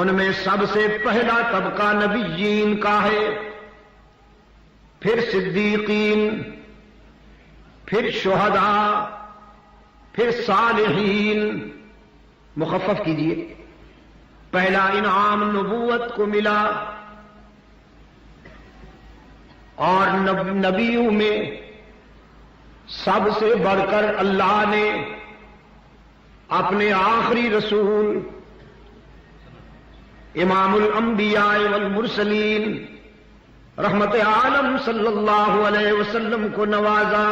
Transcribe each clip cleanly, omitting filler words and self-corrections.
ان میں سب سے پہلا طبقہ نبیین کا ہے، پھر صدیقین، پھر شہداء، پھر صالحین۔ مخفف کیجئے، پہلا انعام نبوت کو ملا، اور نبیوں میں سب سے بڑھ کر اللہ نے اپنے آخری رسول امام الانبیاء والمرسلین رحمت عالم صلی اللہ علیہ وسلم کو نوازا۔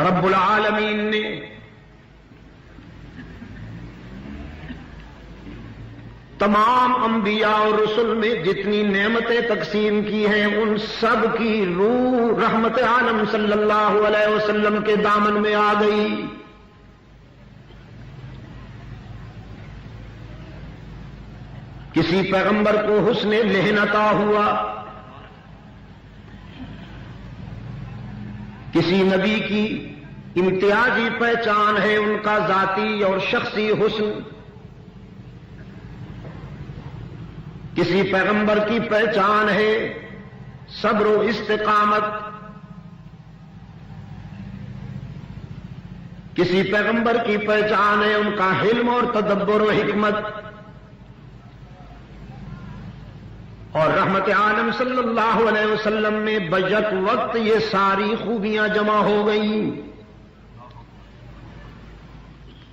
رب العالمین نے تمام انبیاء اور رسل میں جتنی نعمتیں تقسیم کی ہیں ان سب کی روح رحمت عالم صلی اللہ علیہ وسلم کے دامن میں آ گئی۔ کسی پیغمبر کو حسن لہن عطا ہوا، کسی نبی کی امتیازی پہچان ہے ان کا ذاتی اور شخصی حسن، کسی پیغمبر کی پہچان ہے صبر و استقامت، کسی پیغمبر کی پہچان ہے ان کا حلم اور تدبر و حکمت، اور رحمت عالم صلی اللہ علیہ وسلم میں بیک وقت یہ ساری خوبیاں جمع ہو گئیں۔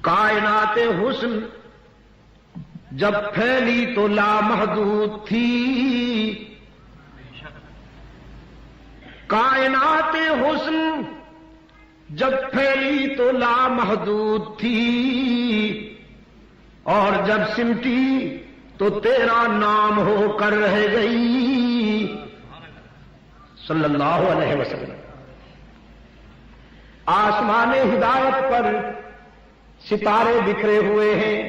کائنات حسن جب پھیلی تو لامحدود تھی، کائنات حسن جب پھیلی تو لامحدود تھی، اور جب سمٹی تو تیرا نام ہو کر رہ گئی صلی اللہ علیہ وسلم۔ آسمان ہدایت پر ستارے بکھرے ہوئے ہیں،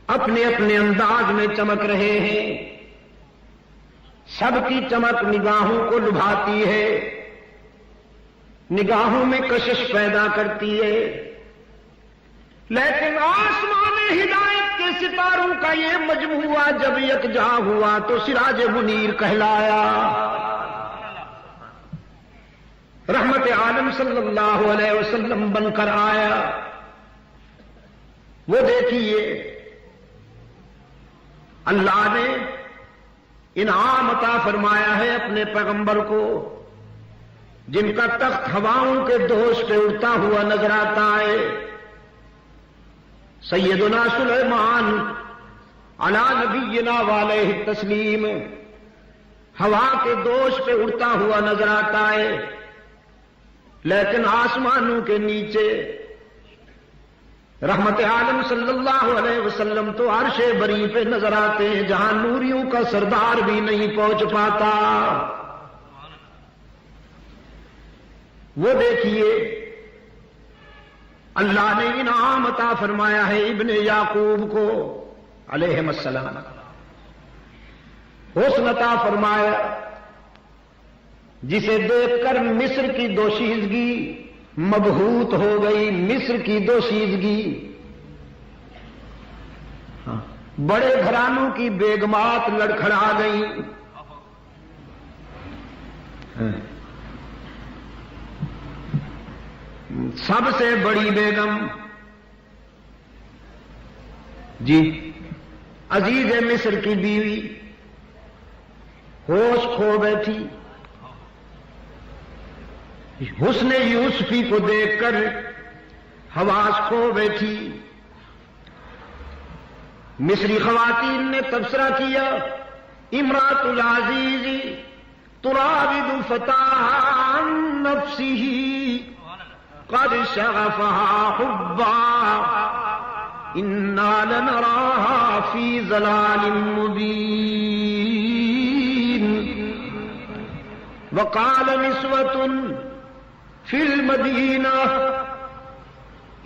اپنے اپنے انداز میں چمک رہے ہیں، سب کی چمک نگاہوں کو لبھاتی ہے، نگاہوں میں کشش پیدا کرتی ہے، لیکن آسمان ہدایت کے ستاروں کا یہ مجموعہ جب یکجا ہوا تو سراج منیر کہلایا۔ رحمت عالم صلی اللہ علیہ وسلم بن کر آیا۔ وہ دیکھیے اللہ نے انعام عطا فرمایا ہے اپنے پیغمبر کو، جن کا تخت ہواؤں کے دوش پہ اڑتا ہوا نظر آتا ہے۔ سیدنا سلیمان علی نبینا وعلیہ التسلیم ہوا کے دوش پہ اڑتا ہوا نظر آتا ہے، لیکن آسمانوں کے نیچے رحمت عالم صلی اللہ علیہ وسلم تو عرش بری پہ نظر آتے ہیں، جہاں نوریوں کا سردار بھی نہیں پہنچ پاتا۔ وہ دیکھیے اللہ نے انعام عطا فرمایا ہے ابن یعقوب کو علیہم السلام، حسن عطا فرمایا جسے دیکھ کر مصر کی دوشیزگی مبہوت ہو گئی۔ مصر کی دوشیزگی، بڑے گھرانوں کی بیگمات لڑکھڑا گئی، سب سے بڑی بیگم جی عزیز مصر کی بیوی ہوش کھو بیٹھی، حسن یوسفی کو دیکھ کر حواس کھو بیٹھی۔ مصری خواتین نے تبصرہ کیا امرأۃ العزیز تراود فتاها عن نفسه قد شغفها حبا انا لنراها في ضلال مبين وقال نسوة في المدينة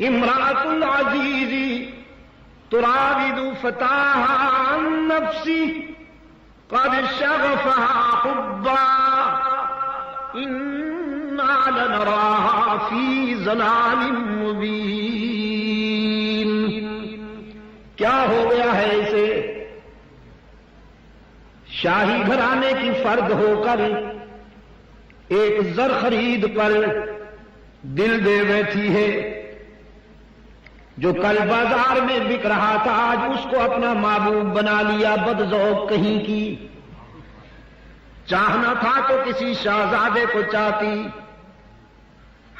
امرأة العزيز تراود فتاها عن نفسه قد شغفها حبا انا لنراها في ضلال مبین۔ کیا ہو گیا ہے اسے؟ شاہی گھرانے کی فرد ہو کر ایک زر خرید پر دل دے بیٹھی ہے، جو کل بازار میں بک رہا تھا آج اس کو اپنا محبوب بنا لیا، بدذوق کہیں کی۔ چاہنا تھا تو کسی شہزادے کو چاہتی،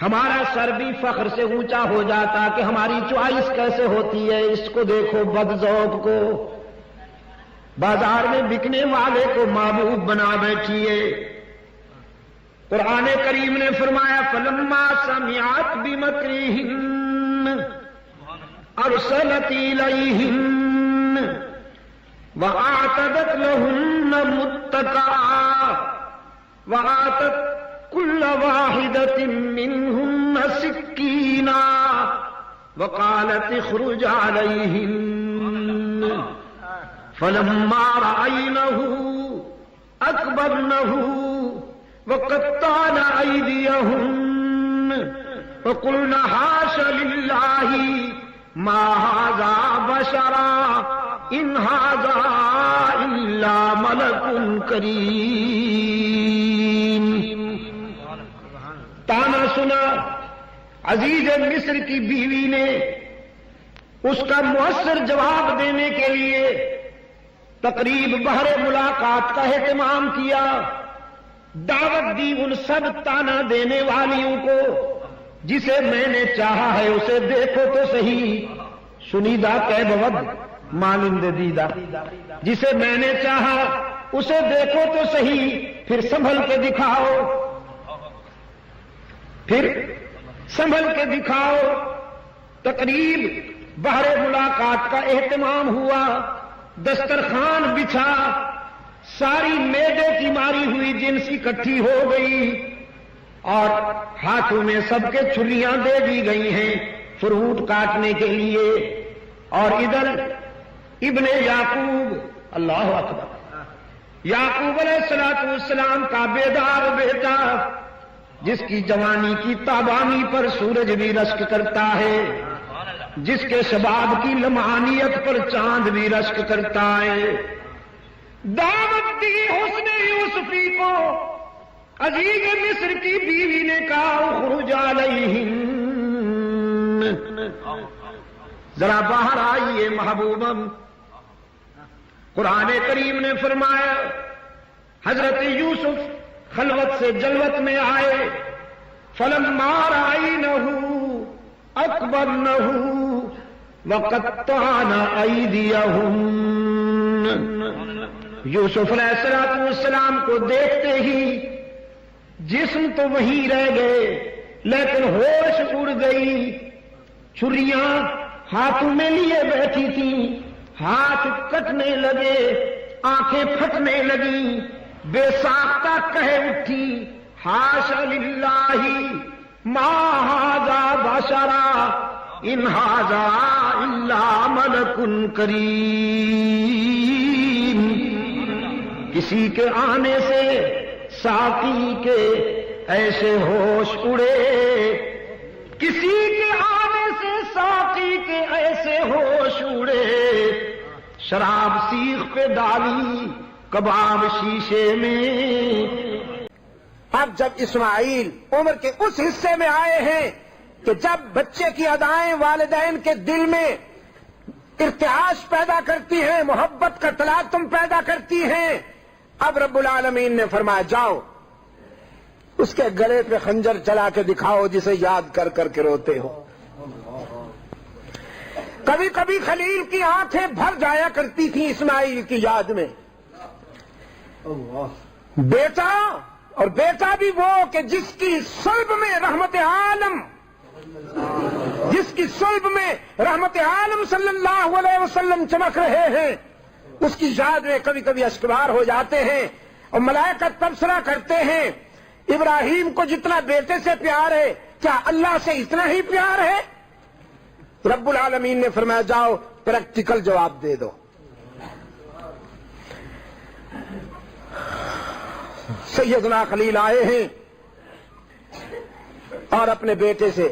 ہمارا سر بھی فخر سے اونچا ہو جاتا کہ ہماری چوائس کیسے ہوتی ہے، اس کو دیکھو بدذوق کو، بازار میں بکنے والے کو محبوب بنا بیٹھی ہے۔ قرآن کریم نے فرمایا فلما سمعت بمکرہن ارسلت الیہن وآتت لہن متکئا وآتت کل واحدۃ منہن سکینا وقالت اخرج علیہن فلما رأینہ اکبرنہ وقطعن ایدیہن وقلن حاش للہ ما ھذا بشرا ان ھذا الا ملک کریم۔ تانا سنا عزیز مصر کی بیوی نے اس کا مؤثر جواب دینے کے لیے تقریب بہر ملاقات کا اہتمام کیا، دعوت دی ان سب تانا دینے والیوں کو، جسے میں نے چاہا ہے اسے دیکھو تو صحیح، سنیدہ کہ بود مانند دیدہ، جسے میں نے چاہا اسے دیکھو تو صحیح، پھر سنبھل کے دکھاؤ، پھر سنبھل کے دکھاؤ۔ تقریب بہر ملاقات کا اہتمام ہوا، دسترخوان بچھا، ساری میدے کی ماری ہوئی جنس اکٹھی ہو گئی اور ہاتھوں میں سب کے چھریاں دے دی گئی ہیں فروٹ کاٹنے کے لیے، اور ادھر ابن یعقوب، اللہ اکبر، یعقوب علیہ السلام کا بیدار بیٹا، جس کی جوانی کی تابانی پر سورج بھی رشک کرتا ہے، جس کے شباب کی لمعانیت پر چاند بھی رشک کرتا ہے، دعوت دی حسن یوسفی کو، عزیز مصر کی بیوی نے کہا اخرج علیہن، ذرا باہر آئیے محبوبم۔ قرآن کریم نے فرمایا حضرت یوسف خلوت سے جلوت میں آئے، فلما رأینہ اکبرنہ وقطعن ایدیہن، یوسف علیہ السلام کو دیکھتے ہی جسم تو وہیں رہ گئے لیکن ہوش اڑ گئی، چھریاں ہاتھوں میں لیے بیٹھی تھیں، ہاتھ کٹنے لگے، آنکھیں پھٹنے لگیں، بے ساختہ کہہ اٹھی حاش للہ ما ھذا بشرا ان ھذا الا ملک کریم۔ کسی کے آنے سے ساقی کے ایسے ہوش اڑے، کسی کے آنے سے ساقی کے ایسے ہوش اڑے، شراب سیخ پہ ڈالی کباب شیشے میں۔ اب جب اسماعیل عمر کے اس حصے میں آئے ہیں کہ جب بچے کی ادائیں والدین کے دل میں ارتعاش پیدا کرتی ہیں، محبت کا تلاطم پیدا کرتی ہیں، اب رب العالمین نے فرمایا جاؤ اس کے گلے پہ خنجر چلا کے دکھاؤ جسے یاد کر کر کے روتے ہو۔ کبھی کبھی خلیل کی آنکھیں بھر جایا کرتی تھیں اسماعیل کی یاد میں، بیٹا، اور بیٹا بھی وہ کہ جس کی صلب میں رحمت عالم، جس کی صلب میں رحمت عالم صلی اللہ علیہ وسلم چمک رہے ہیں، اس کی یاد میں کبھی کبھی اشکبار ہو جاتے ہیں، اور ملائکہ تبصرہ کرتے ہیں ابراہیم کو جتنا بیٹے سے پیار ہے کیا اللہ سے اتنا ہی پیار ہے؟ رب العالمین نے فرمایا جاؤ پریکٹیکل جواب دے دو۔ سیدنا خلیل آئے ہیں اور اپنے بیٹے سے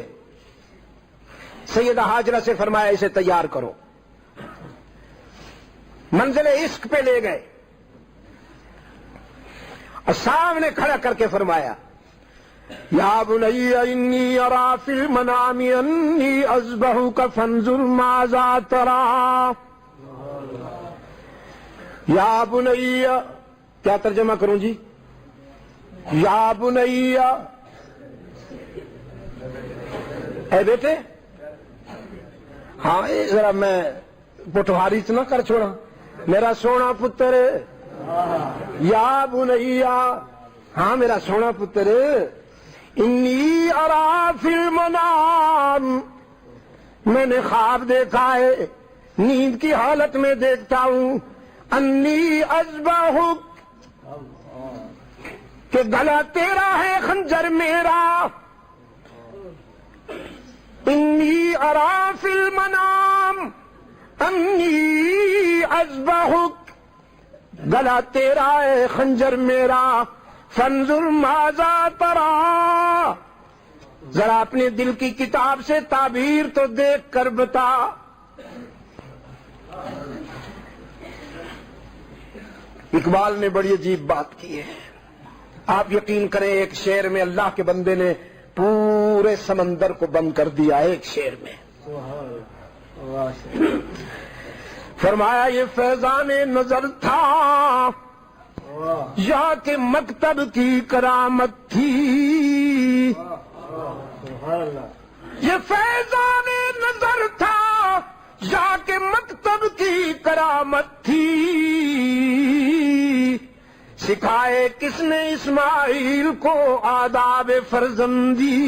سیدہ ہاجرہ سے فرمایا اسے تیار کرو. منزل عشق پہ لے گئے اور سامنے کھڑا کر کے فرمایا یا بنی انی ارا فی المنام انی اذبحک فانظر ماذا تری. یا بنی، کیا ترجمہ کروں جی؟ یا بنی، اے بیٹے. ہاں ذرا میں پٹواری نہ کر چھوڑا، میرا سونا پتر. یا بنیا، ہاں میرا سونا پتر. انی ارا فی المنام، میں نے خواب دیکھا ہے، نیند کی حالت میں دیکھتا ہوں. انی اذبحک، کہ گلا تیرا ہے خنجر میرا. انی ارا فی المنام انی اذبحک، گلا تیرا ہے خنجر میرا. فانظر ماذا تری، ذرا اپنے دل کی کتاب سے تعبیر تو دیکھ کر بتا. اقبال نے بڑی عجیب بات کی ہے. آپ یقین کریں ایک شعر میں اللہ کے بندے نے پورے سمندر کو بند کر دیا ایک شعر میں. فرمایا یہ فیضان نظر تھا یا کہ مکتب کی کرامت تھی. یہ فیضان نظر تھا یا کہ مکتب کی کرامت تھی. سکھائے کس نے اسماعیل کو آداب فرزندی.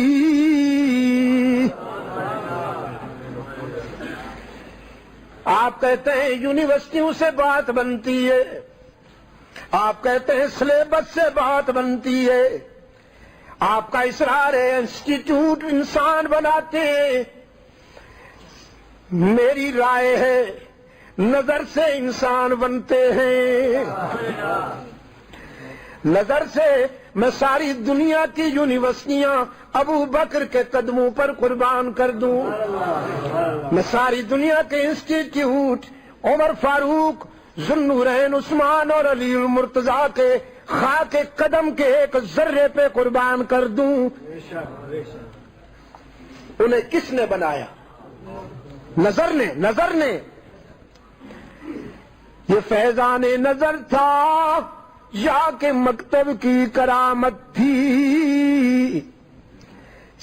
آپ کہتے ہیں یونیورسٹیوں سے بات بنتی ہے، آپ کہتے ہیں سلیبس سے بات بنتی ہے، آپ کا اصرار ہے انسٹیٹیوٹ انسان بناتے ہیں. میری رائے ہے نظر سے انسان بنتے ہیں. نظر سے میں ساری دنیا کی یونیورسٹیاں ابو بکر کے قدموں پر قربان کر دوں. میں ساری دنیا کے انسٹیٹیوٹ عمر فاروق، ذوالنورین عثمان اور علی المرتضیٰ کے خاک قدم کے ایک ذرے پہ قربان کر دوں. انہیں کس نے بنایا؟ نظر نے. نظر نے. یہ فیضان نظر تھا یا کہ مکتب کی کرامت تھی.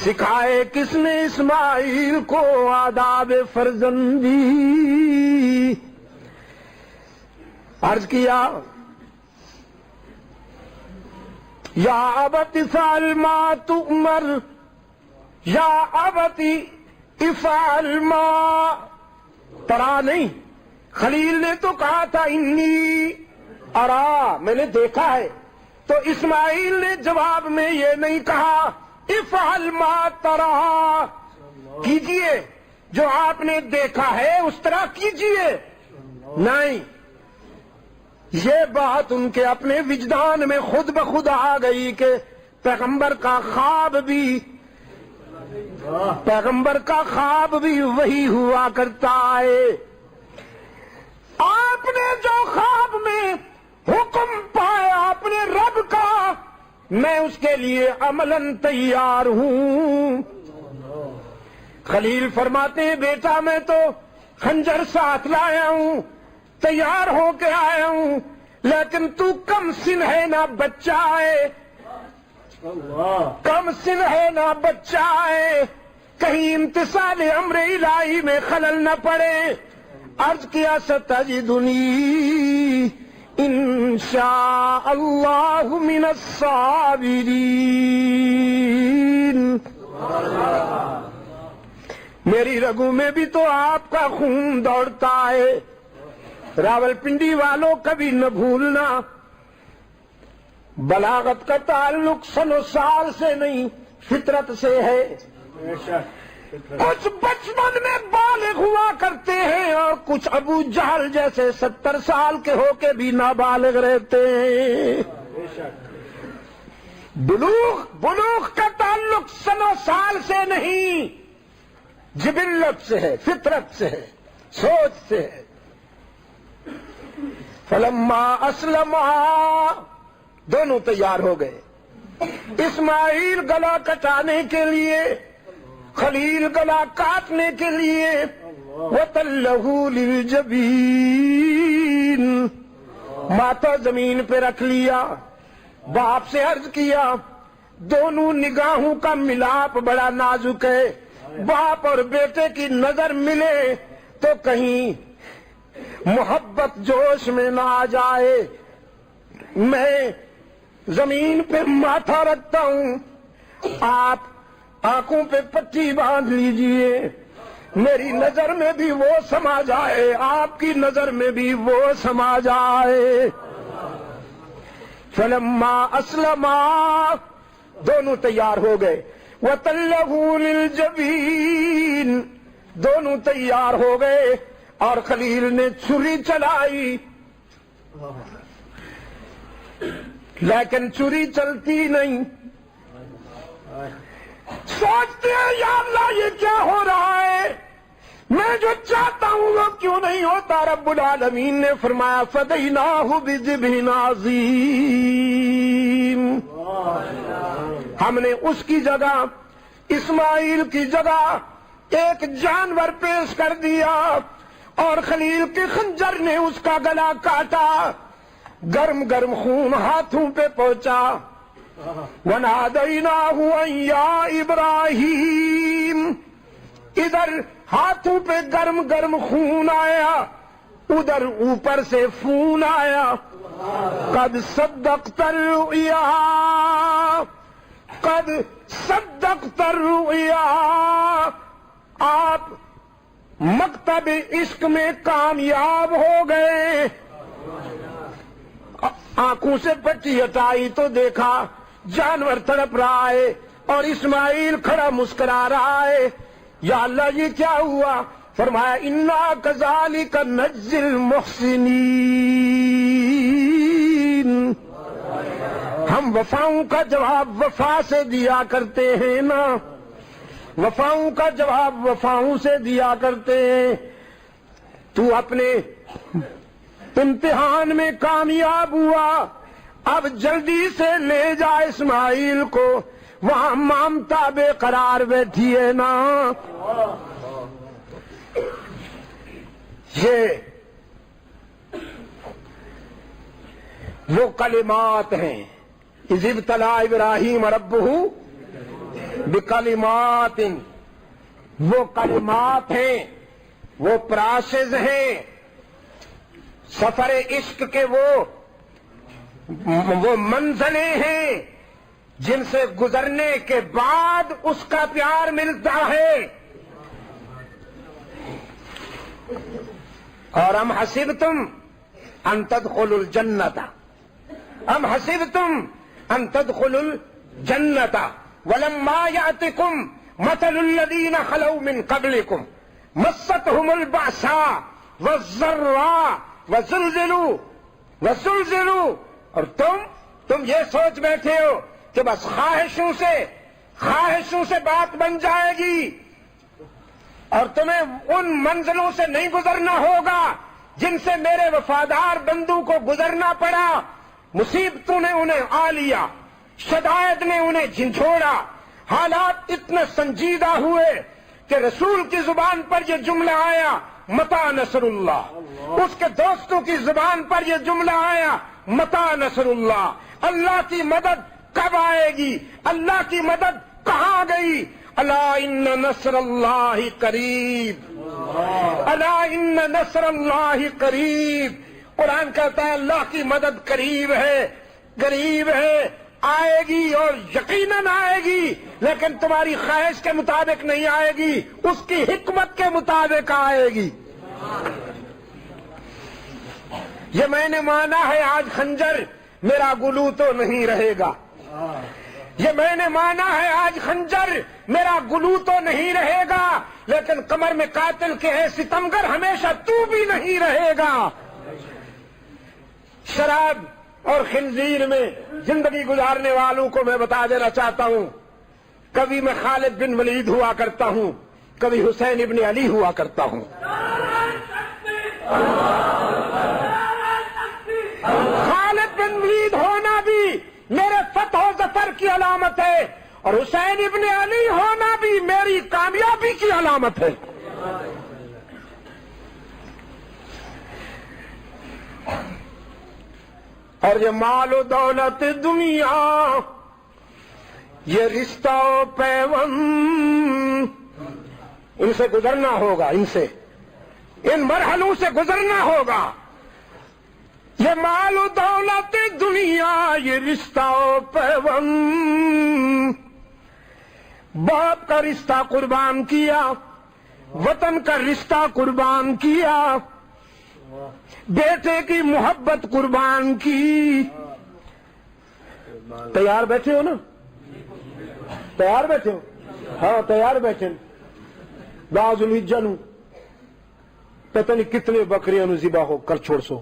سکھائے کس نے اسماعیل کو آداب فرزندی. عرض کیا یا ابت افعل ما تؤمر، یا ابت افعل ما ترا. نہیں، خلیل نے تو کہا تھا انی ارا، میں نے دیکھا ہے. تو اسماعیل نے جواب میں یہ نہیں کہا افعل ما ترا، کیجئے جو آپ نے دیکھا ہے اس طرح کیجئے. نہیں، یہ بات ان کے اپنے وجدان میں خود بخود آ گئی کہ پیغمبر کا خواب بھی وہی ہوا کرتا ہے. آپ نے جو خواب میں حکم پایا اپنے رب کا، میں اس کے لیے عملاً تیار ہوں. خلیل فرماتے ہیں بیٹا میں تو خنجر ساتھ لایا ہوں، تیار ہو کے آیا ہوں، لیکن تو کم سن ہے نہ بچہ ہے. کم سن ہے نہ بچہ ہے، کہیں امتثال امر الہی میں خلل نہ پڑے. عرض کیا ستجدنی انشاء اللہ من الصابرین. میری رگوں میں بھی تو آپ کا خون دوڑتا ہے. راولپنڈی والوں کبھی نہ بھولنا، بلاغت کا تعلق سن و سال سے نہیں فطرت سے ہے. کچھ بچپن میں بالغ ہوا کرتے ہیں اور کچھ ابو جہل جیسے 70 سال کے ہو کے بھی نابالغ رہتے ہیں. بلوغ کا تعلق سن و سال سے نہیں، جبلت سے ہے، فطرت سے ہے، سوچ سے ہے۔ فلما اسلما، دونوں تیار ہو گئے، اسماعیل گلا کٹانے کے لیے، خلیل گلا کاٹنے کے لیے، وَتَلَّهُ لِلْجَبِينِ، ماتھا زمین پہ رکھ لیا، باپ سے عرض کیا، دونوں نگاہوں کا ملاپ بڑا نازک ہے، باپ اور بیٹے کی نظر ملے تو کہیں محبت جوش میں نہ آ جائے، میں زمین پہ ماتھا رکھتا ہوں، آپ آنکھوں پہ پٹی باندھ لیجئے، میری نظر میں بھی وہ سما جائے، آپ کی نظر میں بھی وہ سما جائے۔ فلما اسلما، دونوں تیار ہو گئے، وَتَلَّهُ لِلْجَبِينِ، دونوں تیار ہو گئے، اور خلیل نے چھری چلائی، لیکن چھری چلتی نہیں۔ سوچتے ہیں یا اللہ یہ کیا ہو رہا ہے، میں جو چاہتا ہوں وہ کیوں نہیں ہوتا۔ رب العالمین نے فرمایا فَدَيْنَاهُ بِذِبْحٍ عَظِيمٍ، ہم نے اس کی جگہ، اسماعیل کی جگہ ایک جانور پیش کر دیا، اور خلیل کے خنجر نے اس کا گلا کاٹا، گرم گرم خون ہاتھوں پہ پہنچا۔ وَنَادَيْنَاهُ أَن يَا إِبْرَاهِيمُ، ادھر ہاتھوں پہ گرم گرم خون آیا، ادھر اوپر سے فون آیا، قد صدقت الرؤیا، قد صدقت الرؤیا، آپ مکتب عشق میں کامیاب ہو گئے۔ آنکھوں سے پٹی ہٹائی تو دیکھا جانور تڑپ رہا ہے، اور اسماعیل کھڑا مسکرا رہا ہے۔ یا اللہ یہ کیا ہوا؟ فرمایا انا کذالک نجزی المحسنین، ہم وفاؤں کا جواب وفا سے دیا کرتے ہیں نا، وفاؤں کا جواب وفاؤں سے دیا کرتے ہیں۔ تو اپنے امتحان میں کامیاب ہوا، اب جلدی سے لے جا اسماعیل کو، وہاں مامتا بے قرار بیٹھی ہے نا۔ یہ وہ کلمات ہیں، اذ ابتلی ابراہیم ربہ بکلمات، وہ کلمات ہیں، وہ پراسز ہیں، سفر عشق کے وہ منزلیں ہیں جن سے گزرنے کے بعد اس کا پیار ملتا ہے۔ اور ام حسبتم ان تدخلوا الجنت، ام حسبتم ان تدخلوا الجنت ولما یأتکم مثل الذین خلوا من قبلکم مستهم البأساء والضراء وزلزلوا، اور تم یہ سوچ بیٹھے ہو کہ بس خواہشوں سے بات بن جائے گی، اور تمہیں ان منزلوں سے نہیں گزرنا ہوگا جن سے میرے وفادار بندوں کو گزرنا پڑا۔ مصیبتوں نے انہیں آ لیا، شدائد نے انہیں جھنجھوڑا، حالات اتنے سنجیدہ ہوئے کہ رسول کی زبان پر یہ جملہ آیا متی نصر اللہ، اس کے دوستوں کی زبان پر یہ جملہ آیا متی نصر اللہ، اللہ کی مدد کب آئے گی، اللہ کی مدد کہاں گئی؟ الا ان نصر اللہ قریب، الا ان نصر اللہ قریب۔ قرآن کہتا ہے اللہ کی مدد قریب ہے، قریب ہے، آئے گی اور یقیناً آئے گی، لیکن تمہاری خواہش کے مطابق نہیں آئے گی، اس کی حکمت کے مطابق آئے گی۔ یہ میں نے مانا ہے آج خنجر میرا گلو تو نہیں رہے گا، یہ میں نے مانا ہے آج خنجر میرا گلو تو نہیں رہے گا، لیکن کمر میں قاتل کے ہے ستمگر ہمیشہ تو بھی نہیں رہے گا۔ شراب اور خنزیر میں زندگی گزارنے والوں کو میں بتا دینا چاہتا ہوں، کبھی میں خالد بن ولید ہوا کرتا ہوں، کبھی حسین ابن علی ہوا کرتا ہوں. خالد بن ولید ہونا بھی میرے فتح و ظفر کی علامت ہے، اور حسین ابن علی ہونا بھی میری کامیابی کی علامت ہے. اور یہ مال و دولت دنیا، یہ رشتہ و پیوند، ان سے گزرنا ہوگا، ان مرحلوں سے گزرنا ہوگا. یہ مال و دولت دنیا، یہ رشتہ و پیوند، باپ کا رشتہ قربان کیا، وطن کا رشتہ قربان کیا، بیٹے کی محبت قربان کی. تیار بیٹھے ہو نا؟ تیار بیٹھے ہو؟ ہاں تیار بیٹھے. بعض الحجہ نو پتہ نہیں کتنے بکریاں نو ذبح ہو کر چھوڑ سو.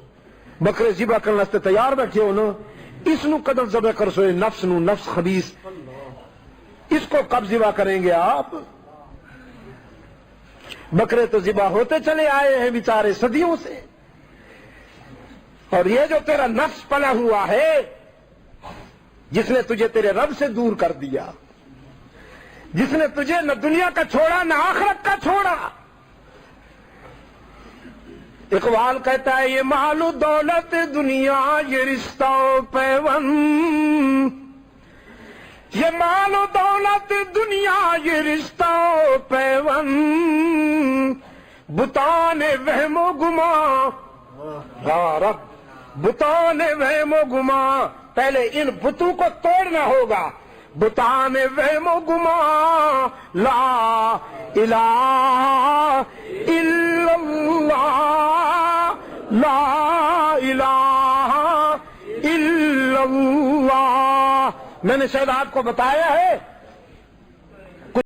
بکرے ذبح کرنے واسطے تیار بیٹھے ہو نا؟ اس نو قدر ذبح کر سو. نفس نو، نفس خبیث، اس کو کب ذبح کریں گے آپ؟ بکرے تو ذبح ہوتے چلے آئے ہیں بیچارے صدیوں سے. اور یہ جو تیرا نفس پلا ہوا ہے، جس نے تجھے تیرے رب سے دور کر دیا، جس نے تجھے نہ دنیا کا چھوڑا نہ آخرت کا چھوڑا. اقبال کہتا ہے یہ مال و دولت دنیا، یہ رشتہ و پیوند، یہ مال و دولت دنیا، یہ رشتہ و پیوند، بتان وہم و گما. ہاں رب، بتان وہم و گما. پہلے ان بتوں کو توڑنا ہوگا. بتان وہم و گما، لا الہ الا اللہ، لا الہ الا اللہ. میں نے شاید آپ کو بتایا ہے